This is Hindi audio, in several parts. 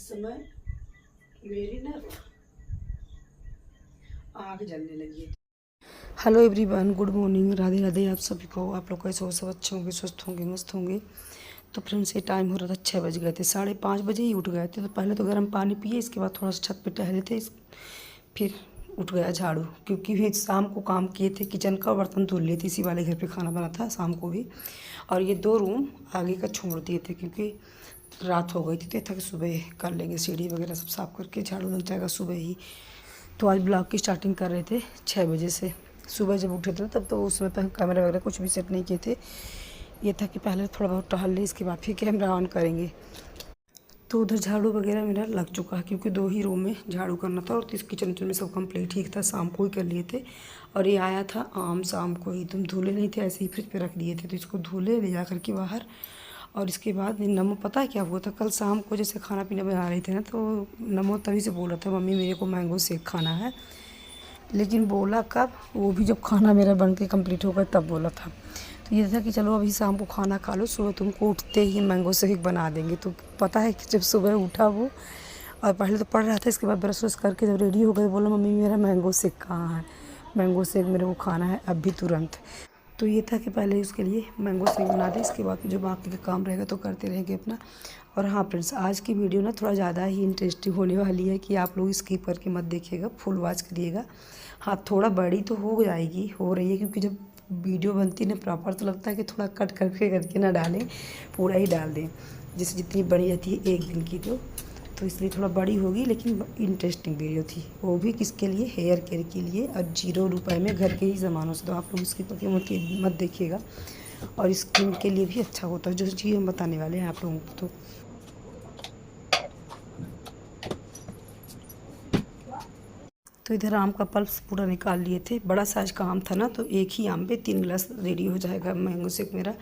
इस समय मेरी ना आँख जलने लगी है। Hello everyone, good morning, Radhe Radhe आप सभी को। आप लोग कैसे हो? सब अच्छे होंगे, स्वस्थ होंगे, मस्त होंगे। तो फ्रेंड्स, ये टाइम हो रहा था 6 बज गए थे, 5:30 बजे ही उठ गए थे। तो पहले तो गर्म पानी पिए, इसके बाद थोड़ा सा छत पे टहले थे, फिर उठ गया झाड़ू, क्योंकि फिर शाम को काम किए थे। किचन का बर्तन धुल लिए थे, इसी वाले घर पे खाना बना था शाम को भी। और ये 2 रूम आगे का छोड़ दिए थे, क्योंकि रात हो गई थी, तो था कि सुबह कर लेंगे, सीढ़ी वगैरह सब साफ़ करके झाड़ू लग जाएगा सुबह ही। तो आज ब्लॉग की स्टार्टिंग कर रहे थे 6 बजे से। सुबह जब उठे थे तब तो उस समय पर कैमरा वगैरह कुछ भी सेट नहीं किए थे। ये था कि पहले थोड़ा बहुत टहल लें, इसके बाद फिर कैमरा ऑन करेंगे। तो उधर झाड़ू वगैरह मेरा लग चुका है, क्योंकि 2 ही रूम में झाड़ू करना था और इस किचन उचन में सब कंप्लीट ठीक था, शाम को ही कर लिए थे। और ये आया था आम शाम को ही, तुम धुले नहीं थे, ऐसे ही फ्रिज पे रख दिए थे, तो इसको धुले ले जा करके बाहर। और इसके बाद नमो पता है क्या हुआ था, कल शाम को जैसे खाना पीना बना रहे थे ना, तो नमो तभी से बोल रहा था मम्मी मेरे को मैंगो शेक खाना है। लेकिन बोला कब, वो भी जब खाना मेरा बन के कम्प्लीट हो गया तब बोला था। तो ये था कि चलो अभी शाम को खाना खा लो, सुबह तुमको उठते ही मैंगो शेक बना देंगे। तो पता है कि जब सुबह उठा वो, और पहले तो पढ़ रहा था, इसके बाद ब्रश व्रश करके जब रेडी हो गए, बोला मम्मी मेरा मैंगो शेक कहाँ है, मैंगो शेक मेरे को खाना है अभी तुरंत। तो ये था कि पहले उसके लिए मैंगो शेक बना दें, इसके बाद जो बाकी का काम रहेगा तो करते रहेंगे अपना। और हाँ फ्रेंड्स, आज की वीडियो ना थोड़ा ज़्यादा ही इंटरेस्टिंग होने वाली है, कि आप लोग स्किप करके मत देखिएगा, फुल वॉच करिएगा। हाँ, थोड़ा बड़ी तो हो जाएगी, हो रही है, क्योंकि जब वीडियो बनती है ना प्रॉपर, तो लगता है कि थोड़ा कट करके ना डालें, पूरा ही डाल दें, जैसे जितनी बड़ी रहती है एक दिन की। तो इसलिए थोड़ा बड़ी होगी, लेकिन इंटरेस्टिंग वीडियो थी, वो भी किसके लिए, हेयर केयर के लिए, और 0 रुपये में घर के ही सामानों से। तो आप लोग इसकी पक्के मत देखिएगा, और स्किन के लिए भी अच्छा होता है जो चीज़ हम बताने वाले हैं आप लोगों को। तो इधर आम का पल्प पूरा निकाल लिए थे, बड़ा साइज का आम था ना, तो एक ही आम पे 3 गिलास रेडी हो जाएगा मैंगो शेक मेरा।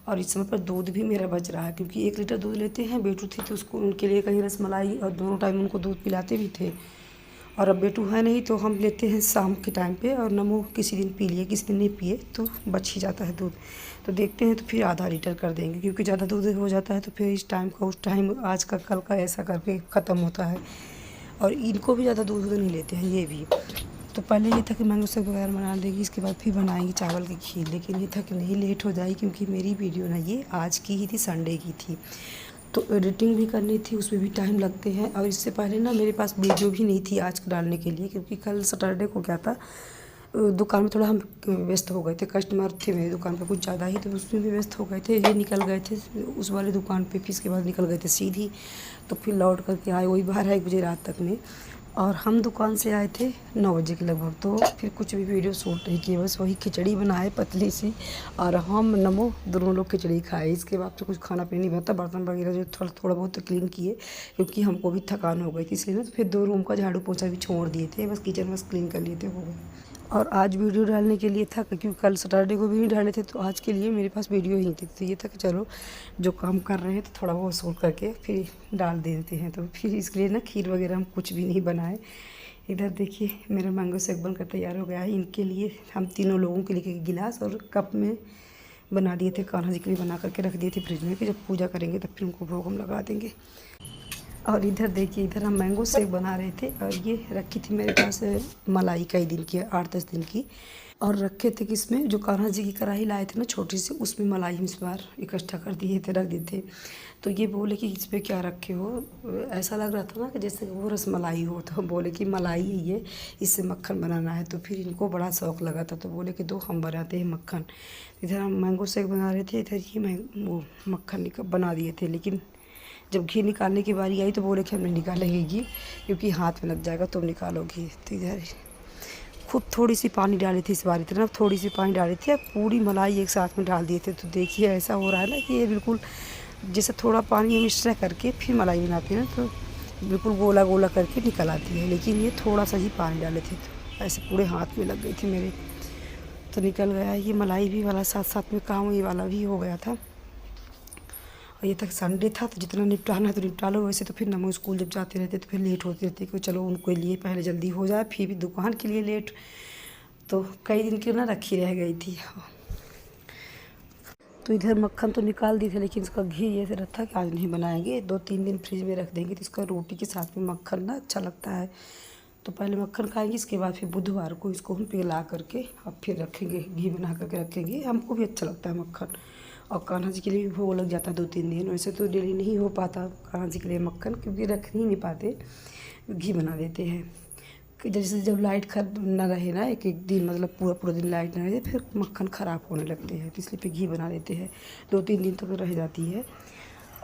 और इस समय पर दूध भी मेरा बच रहा है, क्योंकि 1 लीटर दूध लेते हैं। बेटू थी तो उसको, उनके लिए कहीं रसमलाई, और दोनों टाइम उनको दूध पिलाते भी थे। और अब बेटू है नहीं, तो हम लेते हैं शाम के टाइम पे, और नमो किसी दिन पी लिए, किसी दिन नहीं पिए, तो बच ही जाता है दूध। तो देखते हैं, तो फिर आधा लीटर कर देंगे, क्योंकि ज़्यादा दूध हो जाता है तो फिर इस टाइम का उस टाइम, आज का कल का, ऐसा करके ख़त्म होता है। और इनको भी ज़्यादा दूध नहीं लेते हैं ये भी। तो पहले ये था कि मैंगो शेक वगैरह बना देगी, इसके बाद फिर बनाएंगे चावल की खीर। लेकिन ये था कि नहीं, लेट हो जाएगी, क्योंकि मेरी वीडियो ना ये आज की ही थी, संडे की थी, तो एडिटिंग भी करनी थी, उसमें भी टाइम लगते हैं। और इससे पहले ना मेरे पास वीडियो भी नहीं थी आज डालने के लिए, क्योंकि कल सैटरडे को क्या था, दुकान में थोड़ा हम व्यस्त हो गए थे, कस्टमर थे मेरी दुकान पे कुछ ज़्यादा ही, तो उसमें भी व्यस्त हो गए थे। ये निकल गए थे उस वाली दुकान पे, फिर इसके बाद निकल गए थे सीधी, तो फिर लौट करके आए वही 12-1 बजे रात तक में। और हम दुकान से आए थे 9 बजे के लगभग, तो फिर कुछ भी वीडियो शूट नहीं किए, बस वही खिचड़ी बनाए पतली सी, और हम नमो दोनों लोग खिचड़ी खाए। इसके बाद तो कुछ खाना पीना नहीं बनता, बर्तन वगैरह जो थोड़ा बहुत क्लीन किए, क्योंकि हमको भी थकान हो गई थी, इसलिए ना। तो फिर 2 रूम का झाड़ू पोछा भी छोड़ दिए थे, बस किचन बस क्लीन कर लिए थे, हो गए। और आज वीडियो डालने के लिए था, क्योंकि कल सैटरडे को भी नहीं डाले थे, तो आज के लिए मेरे पास वीडियो ही थी। तो ये था कि चलो जो काम कर रहे हैं तो थोड़ा बहुत शूट करके फिर डाल देते हैं। तो फिर इसके लिए ना खीर वगैरह हम कुछ भी नहीं बनाए। इधर देखिए मेरा मैंगो शेक बनकर तैयार हो गया है। इनके लिए हम तीनों लोगों के लिए गिलास और कप में बना दिए थे, कान्हा जी के लिए बना करके रख दिए थे फ्रिज में, कि जब पूजा करेंगे तब फिर उनको भोग हम लगा देंगे। और इधर देखिए, इधर हम मैंगो शेक बना रहे थे, और ये रखी थी मेरे पास मलाई कई दिन की, 8-10 दिन की। और रखे थे किसमें, जो कान्हा जी की कढ़ाई लाए थे ना छोटी सी, उसमें मलाई हम इस बार इकट्ठा कर दिए थे, रख दिए थे। तो ये बोले कि इस पर क्या रखे हो, ऐसा लग रहा था ना कि जैसे वो रसमलाई हो, तो बोले कि मलाई है ये, इससे मक्खन बनाना है। तो फिर इनको बड़ा शौक़ लगा था, तो बोले कि दो हम बनाते हैं मक्खन। इधर हम मैंगो शेक बना रहे थे, इधर ही वो मक्खन बना दिए थे। लेकिन जब घी निकालने की बारी आई तो बोले कि हम नहीं निकालेंगे घी, क्योंकि हाथ में लग जाएगा, तुम निकालो घी। तो इधर खूब थोड़ी सी पानी डाली थी इस बार, इतना थोड़ी सी पानी डाली थी, अब पूरी मलाई एक साथ में डाल दिए थे। तो देखिए ऐसा हो रहा है ना कि ये बिल्कुल जैसे थोड़ा पानी हम एक्स्ट्रा करके फिर मलाई बनाते हैं, तो बिल्कुल गोला गोला करके निकल आती है। लेकिन ये थोड़ा सा ही पानी डाले थे, तो ऐसे पूरे हाथ में लग गई थी मेरे, तो निकल गया। ये मलाई भी वाला साथ साथ में काम ये वाला भी हो गया था। और ये तक संडे था, तो जितना निपटाना है तो निपटा लो। वैसे तो फिर नमो स्कूल जब जाते रहते तो फिर लेट होते रहते, कि चलो उनके लिए पहले जल्दी हो जाए, फिर भी दुकान के लिए लेट, तो कई दिन की ना रखी रह गई थी। तो इधर मक्खन तो निकाल दी थी, लेकिन इसका घी ऐसे रखा कि आज नहीं बनाएंगे, 2-3 दिन फ्रिज में रख देंगे तो इसका रोटी के साथ में मक्खन ना अच्छा लगता है। तो पहले मक्खन खाएंगे, इसके बाद फिर बुधवार को इसको हम पिघला करके अब फिर रखेंगे, घी बना करके रखेंगे। हमको भी अच्छा लगता है मक्खन, और कान्हा जी के लिए भी भोग लग जाता है 2-3 दिन। वैसे तो डेली नहीं हो पाता कान्हा जी के लिए मक्खन, क्योंकि रख ही नहीं पाते, घी बना देते हैं कि जैसे जब लाइट ना रहे ना, एक एक दिन मतलब पूरा पूरा दिन लाइट ना रहे, फिर मक्खन ख़राब होने लगते हैं, तो इसलिए फिर घी बना देते हैं, 2-3 दिन तक रह जाती है।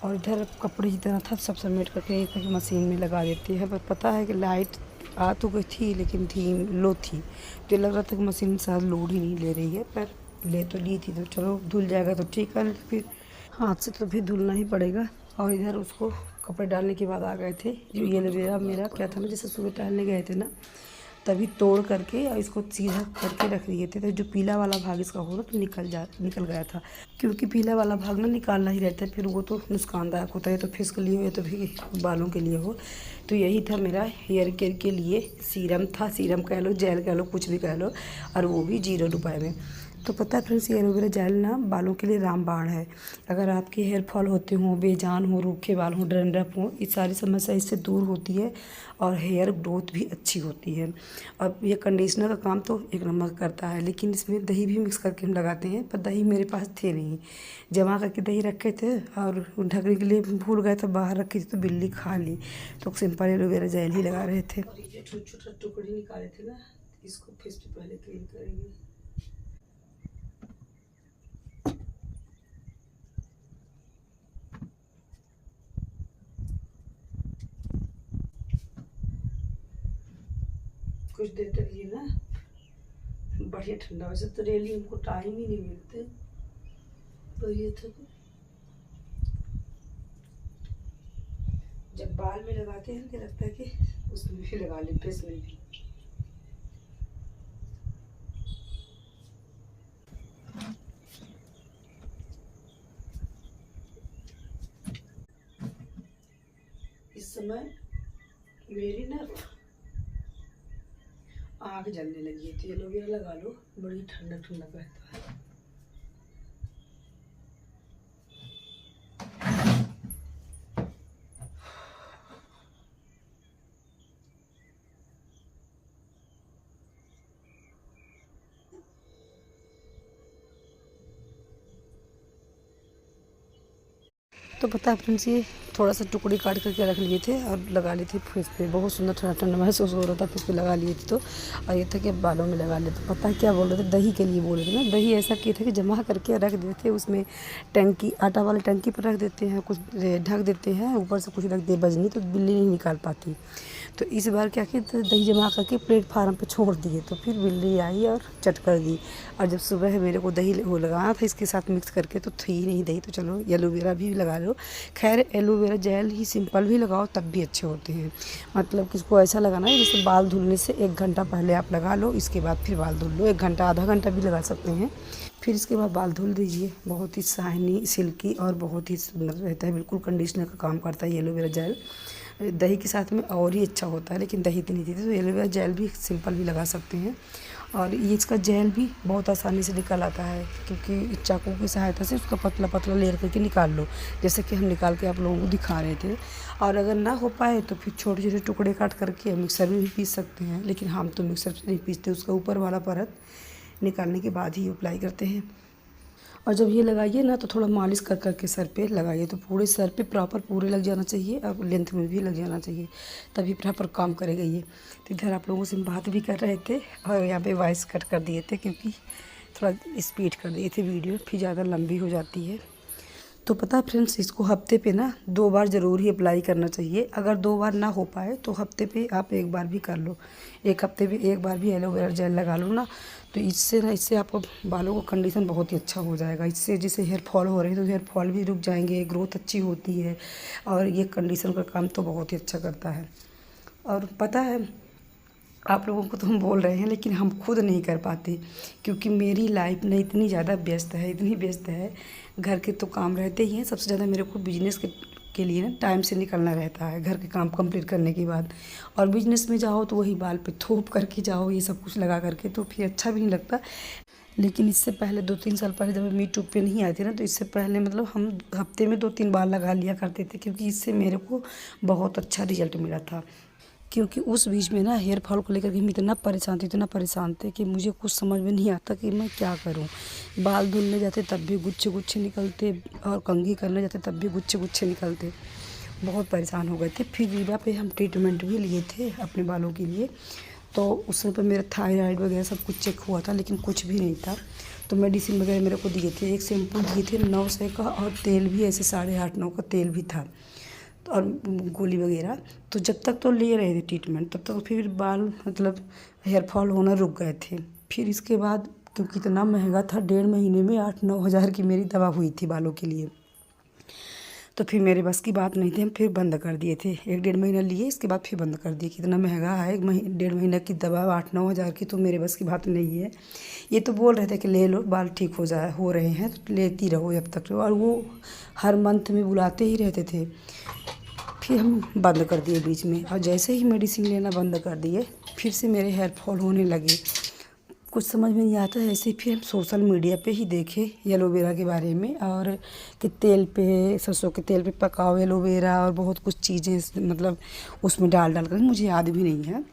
और इधर कपड़े जितना था सब समेट करके एक मशीन में लगा देते हैं। पर पता है कि लाइट आ तो गई थी, लेकिन थी लो थी, तो लग रहा था कि मशीन शायद लोड ही नहीं ले रही है, पर ले तो ली थी। तो चलो धुल जाएगा तो ठीक है, फिर हाथ से तो फिर धुलना ही पड़ेगा। और इधर उसको कपड़े डालने के बाद आ गए थे, जो ये मेरा क्या था ना, जैसे सुबह टहलने गए थे ना, तभी तोड़ करके और इसको सीधा करके रख दिए थे। तो जो पीला वाला भाग इसका हो ना तो निकल गया था, क्योंकि पीला वाला भाग ना निकालना ही रहता है, फिर वो तो नुकसानदायक होता है, तो फेस के लिए हो या तो फिर बालों के लिए हो। तो यही था मेरा हेयर केयर के लिए सीरम था, सीरम कह लो, जेल कह लो, कुछ भी कह लो, और वो भी 0 रुपये में। तो पता है फ्रेंड्स, ये एलोवेरा जेल ना बालों के लिए रामबाण है। अगर आपके हेयर फॉल होते हों, बेजान हो, रूखे बाल हों, डैंड्रफ हो, इस सारी समस्या इससे दूर होती है, और हेयर ग्रोथ भी अच्छी होती है। और ये कंडीशनर का काम तो एक नंबर करता है, लेकिन इसमें दही भी मिक्स करके हम लगाते हैं, पर दही मेरे पास थे नहीं, जमा करके दही रखे थे और ढकने के लिए भूल गए, तो बाहर रखी थी तो बिल्ली खा ली, तो सिंपल एलोवेरा जेल ही लगा रहे थे। और ये छोटे छोटे टुकड़े निकाले थे ना, इसको फेस पे पहले क्लीन करेंगे। कुछ देर तक ये ना बढ़िया ठंडा, वैसे तो डेली हमको टाइम ही नहीं मिलते, तो ये था जब बाल में लगाते हैं क्या लगता है कि उसमें भी लगा ले, फेस में भी। इस समय मेरी ना आँख जलने लगी है, तो एलोवेरा लगा लो, बड़ी ठंडा ठंडा रहता है। तो पता है फ्रेंड्स, ये थोड़ा सा टुकड़ी काट करके रख लिए थे और लगा लिए थे फेस पे, बहुत सुंदर ठंडा ठंडा महसूस हो रहा था, फेस पे लगा लिए थे। तो और ये था कि बालों में लगा लिए। तो पता है क्या बोल रहे थे, दही के लिए बोल रहे थे ना, दही ऐसा किए थे कि जमा करके रख देते, उसमें टंकी, आटा वाली टंकी पर रख देते हैं, कुछ ढक देते हैं, ऊपर से कुछ रख दे बजनी, तो बिल्ली नहीं निकाल पाती। तो इस बार क्या किया, तो दही जमा करके प्लेटफार्म पे छोड़ दिए, तो फिर बिल्ली आई और चट कर दी। और जब सुबह मेरे को दही वो लगाना था इसके साथ मिक्स करके, तो थी नहीं दही, तो चलो एलोवेरा भी लगा लो। खैर एलोवेरा जेल ही सिंपल भी लगाओ तब भी अच्छे होते हैं, मतलब किसको ऐसा लगाना है जैसे बाल धुलने से 1 घंटा पहले आप लगा लो, इसके बाद फिर बाल धुल लो, 1 घंटा आधा घंटा भी लगा सकते हैं, फिर इसके बाद बाल धुल दीजिए। बहुत ही शाइनी, सिल्की और बहुत ही सुंदर रहता है, बिल्कुल कंडीशनर का काम करता है ये एलोवेरा जेल। दही के साथ में और ही अच्छा होता है, लेकिन दही तो नहीं देती, तो एलोवेरा जेल भी सिंपल भी लगा सकते हैं। और ये इसका जेल भी बहुत आसानी से निकल आता है, क्योंकि चाकू की सहायता से उसका पतला पतला लेयर करके निकाल लो, जैसे कि हम निकाल के आप लोगों को दिखा रहे थे। और अगर ना हो पाए तो फिर छोटे छोटे टुकड़े काट करके मिक्सर में भी पीस सकते हैं, लेकिन हम तो मिक्सर से नहीं पीसते, उसका ऊपर वाला परत निकालने के बाद ही अप्लाई करते हैं। और जब ये लगाइए ना तो थोड़ा मालिश कर करके सर पे लगाइए, तो पूरे सर पे प्रॉपर पूरे लग जाना चाहिए, और लेंथ में भी लग जाना चाहिए, तभी प्रॉपर काम करेगा ये। तो इधर आप लोगों से बात भी कर रहे थे और यहाँ पे वॉइस कट कर दिए थे, क्योंकि थोड़ा स्पीड कर दिए थे वीडियो, फिर ज़्यादा लंबी हो जाती है। तो पता है फ्रेंड्स, इसको हफ्ते पे ना 2 बार ज़रूर ही अप्लाई करना चाहिए। अगर 2 बार ना हो पाए तो हफ्ते पे आप 1 बार भी कर लो, 1 हफ्ते पे 1 बार भी एलोवेरा जेल लगा लो ना, तो इससे आपको बालों का कंडीशन बहुत ही अच्छा हो जाएगा। इससे जैसे हेयर फॉल हो रहे हैं तो हेयर फॉल भी रुक जाएंगे, ग्रोथ अच्छी होती है, और ये कंडीशन का काम तो बहुत ही अच्छा करता है। और पता है, आप लोगों को तो हम बोल रहे हैं, लेकिन हम खुद नहीं कर पाते, क्योंकि मेरी लाइफ ना इतनी ज़्यादा व्यस्त है, इतनी व्यस्त है, घर के तो काम रहते ही हैं, सबसे ज़्यादा मेरे को बिजनेस के लिए ना टाइम से निकलना रहता है, घर के काम कंप्लीट करने के बाद। और बिजनेस में जाओ तो वही बाल पे थोप करके जाओ, ये सब कुछ लगा करके, तो फिर अच्छा भी नहीं लगता। लेकिन इससे पहले 2-3 साल पहले जब हम यूट्यूब पे नहीं आए थे ना, तो इससे पहले मतलब हम हफ्ते में 2-3 बार लगा लिया करते थे, क्योंकि इससे मेरे को बहुत अच्छा रिजल्ट मिला था। क्योंकि उस बीच में ना हेयर फॉल को लेकर के हम इतना परेशान थे कि मुझे कुछ समझ में नहीं आता कि मैं क्या करूं। बाल धुलने जाते तब भी गुच्छे गुच्छे निकलते, और कंघी करने जाते तब भी गुच्छे गुच्छे निकलते। बहुत परेशान हो गए थे। फिर रीवा पे हम ट्रीटमेंट भी लिए थे अपने बालों के लिए, तो उस समय पर मेरा थायराइड वगैरह सब कुछ चेक हुआ था, लेकिन कुछ भी नहीं था। तो मेडिसिन वगैरह मेरे को दिए थे, एक शैम्पू दिए थे 900 का, और तेल भी ऐसे 8.5-9 का तेल भी था, और गोली वगैरह। तो जब तक तो ले रहे थे ट्रीटमेंट, तब तक फिर बाल मतलब हेयर फॉल होना रुक गए थे। फिर इसके बाद क्योंकि इतना महंगा था, 1.5 महीने में 8-9 हज़ार की मेरी दवा हुई थी बालों के लिए। तो फिर मेरे बस की बात नहीं थी, हम फिर बंद कर दिए थे। 1-1.5 महीना लिए, इसके बाद फिर बंद कर दिए। कितना महंगा है 1-1.5 महीना की दवा 8-9 हज़ार की, तो मेरे बस की बात नहीं है। ये तो बोल रहे थे कि ले लो, बाल ठीक हो रहे हैं तो लेती रहो जब तक रहो, और वो हर मंथ में बुलाते ही रहते थे। फिर हम बंद कर दिए बीच में, और जैसे ही मेडिसिन लेना बंद कर दिए, फिर से मेरे हेयर फॉल होने लगे। कुछ समझ में नहीं आता है। ऐसे ही फिर हम सोशल मीडिया पे ही देखे एलोवेरा के बारे में, और कि तेल पे, सरसों के तेल पे पकाओ एलोवेरा, और बहुत कुछ चीज़ें मतलब उसमें डाल कर, मुझे याद भी नहीं है।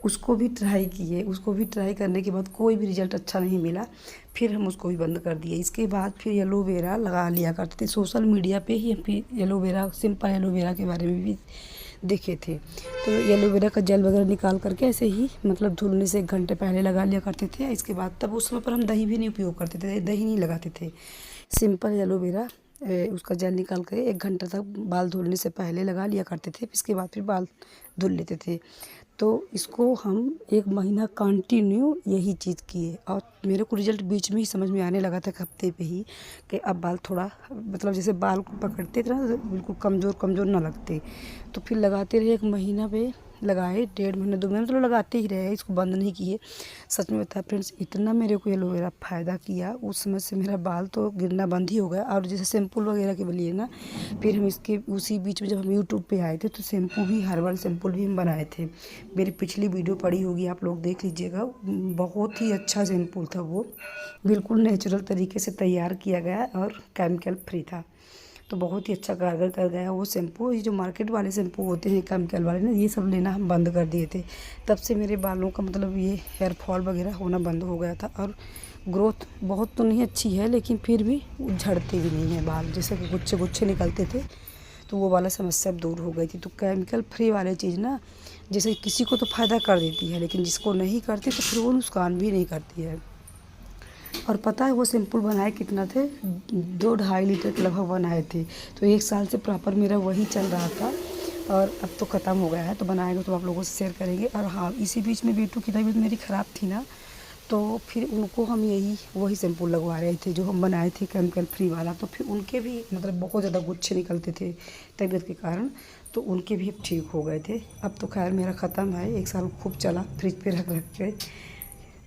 उसको भी ट्राई किए, उसको भी ट्राई करने के बाद कोई भी रिज़ल्ट अच्छा नहीं मिला। फिर हम उसको भी बंद कर दिए। इसके बाद फिर एलोवेरा लगा लिया करते थे सोशल मीडिया पे ही। हम फिर एलोवेरा, सिंपल एलोवेरा के बारे में भी देखे थे। तो एलोवेरा का जेल वगैरह निकाल करके ऐसे ही मतलब धुलने से 1 घंटे पहले लगा लिया करते थे। इसके बाद तब उस समय पर हम दही भी नहीं उपयोग करते थे, दही नहीं लगाते थे। सिंपल एलोवेरा उसका जेल निकाल कर 1 घंटा तक बाल धुलने से पहले लगा लिया करते थे। इसके बाद फिर बाल धुल लेते थे। तो इसको हम 1 महीना कंटिन्यू यही चीज़ किए, और मेरे को रिज़ल्ट बीच में ही समझ में आने लगा था हफ्ते पे ही, कि अब बाल थोड़ा मतलब जैसे बाल पकड़ते थे ना, बिल्कुल कमज़ोर कमज़ोर ना लगते। तो फिर लगाते रहे, 1 महीना पे लगाए, 1.5 महीने 2 महीने तो लगाते ही रहे, इसको बंद नहीं किए। सच में बता फ्रेंड्स, इतना मेरे को एलोवेरा फ़ायदा किया, उस समय से मेरा बाल तो गिरना बंद ही हो गया। और जैसे शैम्पू वगैरह के लिए ना, फिर हम इसके उसी बीच में जब हम यूट्यूब पे आए थे, तो शैम्पू भी, हर्बल शैम्पू भी हम बनाए थे। मेरी पिछली वीडियो पड़ी होगी, आप लोग देख लीजिएगा। बहुत ही अच्छा शैम्पू था वो, बिल्कुल नेचुरल तरीके से तैयार किया गया और केमिकल फ्री था। तो बहुत ही अच्छा कारगर कर गया वो शैम्पू। ये जो मार्केट वाले शैम्पू होते हैं केमिकल वाले ना, ये सब लेना हम बंद कर दिए थे। तब से मेरे बालों का मतलब ये हेयर फॉल वगैरह होना बंद हो गया था, और ग्रोथ बहुत तो नहीं अच्छी है, लेकिन फिर भी झड़ते भी नहीं हैं बाल, जैसे कि गुच्छे गुच्छे निकलते थे, तो वो वाला समस्या अब दूर हो गई थी। तो केमिकल फ्री वाले चीज़ ना, जैसे किसी को तो फ़ायदा कर देती है, लेकिन जिसको नहीं करती तो फिर वो नुकसान भी नहीं करती है। और पता है वो शैम्पू बनाए कितना थे, 2-2.5 लीटर के लगभग बनाए थे। तो 1 साल से प्रॉपर मेरा वही चल रहा था, और अब तो ख़त्म हो गया है। तो बनाएंगे तो आप लोगों से शेयर करेंगे। और हाँ, इसी बीच में बेटू की तबीयत मेरी ख़राब थी ना, तो फिर उनको हम वही शैम्पू लगवा रहे थे जो हम बनाए थे केमिकल फ्री वाला। तो फिर उनके भी मतलब बहुत ज़्यादा गुच्छे निकलते थे तबीयत के कारण, तो उनके भी अब ठीक हो गए थे। अब तो खैर मेरा ख़त्म है, 1 साल खूब चला फ्रिज पे रख रख के।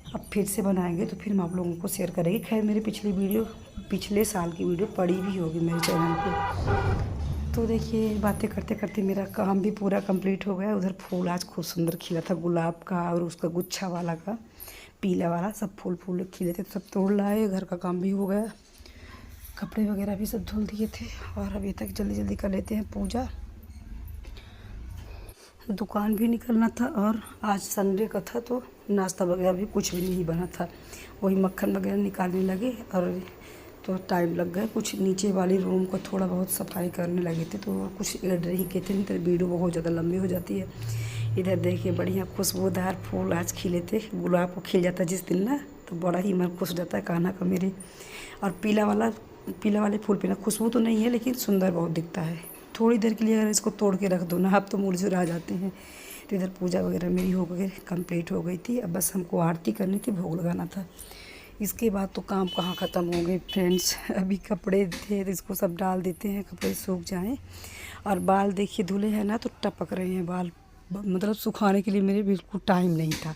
अब फिर से बनाएंगे तो फिर हम आप लोगों को शेयर करेंगे। खैर मेरी पिछली वीडियो, पिछले साल की वीडियो पड़ी भी होगी मेरे चैनल पे। तो देखिए, बातें करते करते मेरा काम भी पूरा कंप्लीट हो गया। उधर फूल आज खूब सुंदर खिला था, गुलाब का और उसका गुच्छा वाला का, पीला वाला, सब फूल खिले थे, सब तोड़ लाए। घर का काम भी हो गया, कपड़े वगैरह भी सब धुल दिए थे, और अभी तक जल्दी जल्दी कर लेते हैं पूजा। दुकान भी निकलना था, और आज संडे का था तो नाश्ता वगैरह भी कुछ भी नहीं बना था। वही मक्खन वगैरह निकालने लगे, और तो टाइम लग गया। कुछ नीचे वाली रूम को थोड़ा बहुत सफाई करने लगे थे, तो कुछ एड नहीं किए थे, नहीं तो वीडियो बहुत ज़्यादा लंबी हो जाती है। इधर देखिए, बढ़िया खुशबूदार फूल आज खिले थे। गुलाब को खिल जाता जिस दिन ना, तो बड़ा ही मन खुश हो जाता है कान्हा का मेरे। और पीला वाले फूल पे ना खुशबू तो नहीं है, लेकिन सुंदर बहुत दिखता है। थोड़ी देर के लिए अगर इसको तोड़ के रख दो ना, अब तो मुरझा जाते हैं। तो इधर पूजा वगैरह मेरी हो गई, कंप्लीट हो गई थी। अब बस हमको आरती करनी थी, भोग लगाना था। इसके बाद तो काम कहाँ ख़त्म हो गए फ्रेंड्स। अभी कपड़े थे तो इसको सब डाल देते हैं, कपड़े सूख जाएं। और बाल देखिए धुले हैं ना, तो टपक रहे हैं बाल, मतलब सुखाने के लिए मेरे बिल्कुल टाइम नहीं था।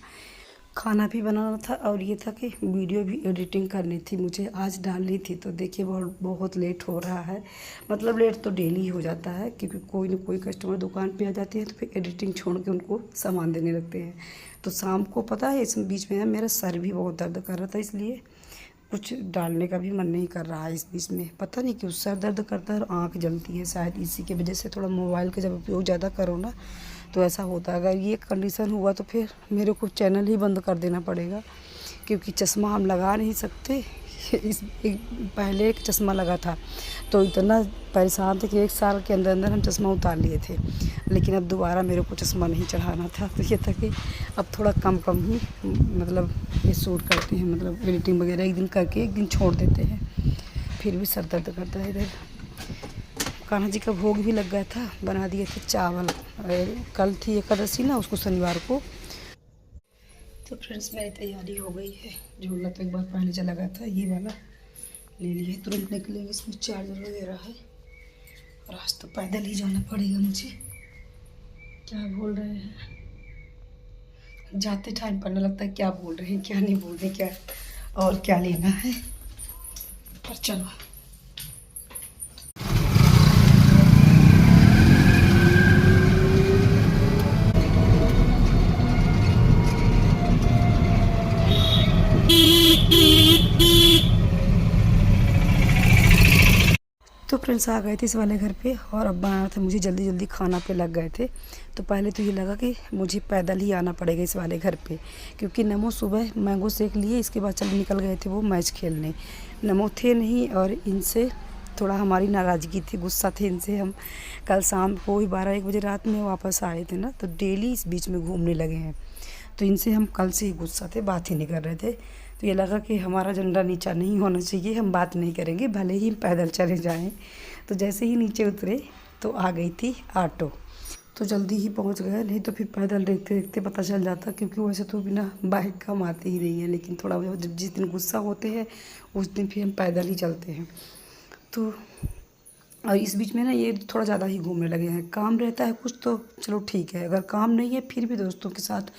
खाना भी बनाना था और ये था कि वीडियो भी एडिटिंग करनी थी, मुझे आज डालनी थी। तो देखिए बहुत बहुत लेट हो रहा है, मतलब लेट तो डेली ही हो जाता है, क्योंकि कोई ना कोई कस्टमर दुकान पे आ जाते हैं तो फिर एडिटिंग छोड़ के उनको सामान देने लगते हैं। तो शाम को पता है इस बीच में मेरा सर भी बहुत दर्द कर रहा था, इसलिए कुछ डालने का भी मन नहीं कर रहा है। इस बीच में पता नहीं क्यों सर दर्द करता है और आँख जलती है, शायद इसी की वजह से थोड़ा मोबाइल का जब उपयोग ज़्यादा करो ना तो ऐसा होता है। अगर ये कंडीशन हुआ तो फिर मेरे को चैनल ही बंद कर देना पड़ेगा, क्योंकि चश्मा हम लगा नहीं सकते। पहले एक चश्मा लगा था तो इतना परेशान थे कि 1 साल के अंदर अंदर हम चश्मा उतार लिए थे, लेकिन अब दोबारा मेरे को चश्मा नहीं चढ़ाना था। तो ये था कि अब थोड़ा कम कम ही मतलब ये शूट करते हैं, मतलब एडिटिंग वगैरह एक दिन करके एक दिन छोड़ देते हैं। फिर भी सर दर्द करता है। इधर कान्हा जी का भोग भी लग गया था, बना दिए थे चावल। कल थी एकादशी ना, उसको शनिवार को। तो फ्रेंड्स मेरी तैयारी हो गई है। झूला तो एक बार पहले चला गया था, ये वाला ले लिया, तुरंत निकलेंगे। इसमें चार्जर वगैरह है और आज तो पैदल ही जाना पड़ेगा मुझे। क्या बोल रहे हैं, जाते टाइम पता लगता है क्या बोल रहे हैं क्या नहीं बोल रहे, क्या और क्या लेना है। पर चलो तो फ्रेंड्स आ गए थे इस वाले घर पे और अब बनाना था मुझे, जल्दी जल्दी खाना पे लग गए थे। तो पहले तो ये लगा कि मुझे पैदल ही आना पड़ेगा इस वाले घर पे, क्योंकि नमो सुबह मैंगो शेक लिए, इसके बाद चल निकल गए थे वो मैच खेलने। नमो थे नहीं और इनसे थोड़ा हमारी नाराज़गी थी, गुस्सा थे इनसे। हम कल शाम को ही 12-1 बजे रात में वापस आए थे ना, तो डेली इस बीच में घूमने लगे हैं। तो इनसे हम कल से ही गुस्सा थे, बात ही नहीं कर रहे थे। तो ये लगा कि हमारा झंडा नीचा नहीं होना चाहिए, हम बात नहीं करेंगे भले ही हम पैदल चले जाएं। तो जैसे ही नीचे उतरे तो आ गई थी ऑटो, तो जल्दी ही पहुंच गए, नहीं तो फिर पैदल देखते देखते पता चल जाता, क्योंकि वैसे तो बिना बाइक का हम आते ही नहीं है, लेकिन थोड़ा जब जिस दिन गुस्सा होते हैं उस दिन फिर हम पैदल ही चलते हैं। तो और इस बीच में ना ये थोड़ा ज़्यादा ही घूमने लगे हैं। काम रहता है कुछ तो चलो ठीक है, अगर काम नहीं है फिर भी दोस्तों के साथ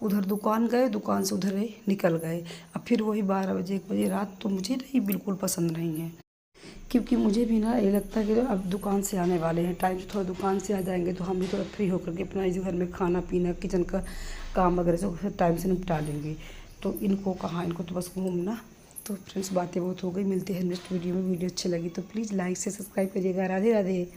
उधर दुकान गए, दुकान से उधर ही निकल गए। अब फिर वही 12 बजे 1 बजे रात, तो मुझे नहीं बिल्कुल पसंद नहीं है, क्योंकि मुझे भी ना ये लगता है कि अब दुकान से आने वाले हैं, टाइम से थोड़ा दुकान से आ जाएंगे तो हम भी थोड़ा फ्री होकर के अपना इस घर में खाना पीना किचन का काम वगैरह सब टाइम से निपटा लेंगे। तो इनको कहाँ, इनको तो बस घूमना। तो फ्रेंड्स बातें बहुत हो गई, मिलते हैं नेक्स्ट वीडियो में। वीडियो अच्छी लगी तो प्लीज़ लाइक से सब्सक्राइब करिएगा। राधे राधे।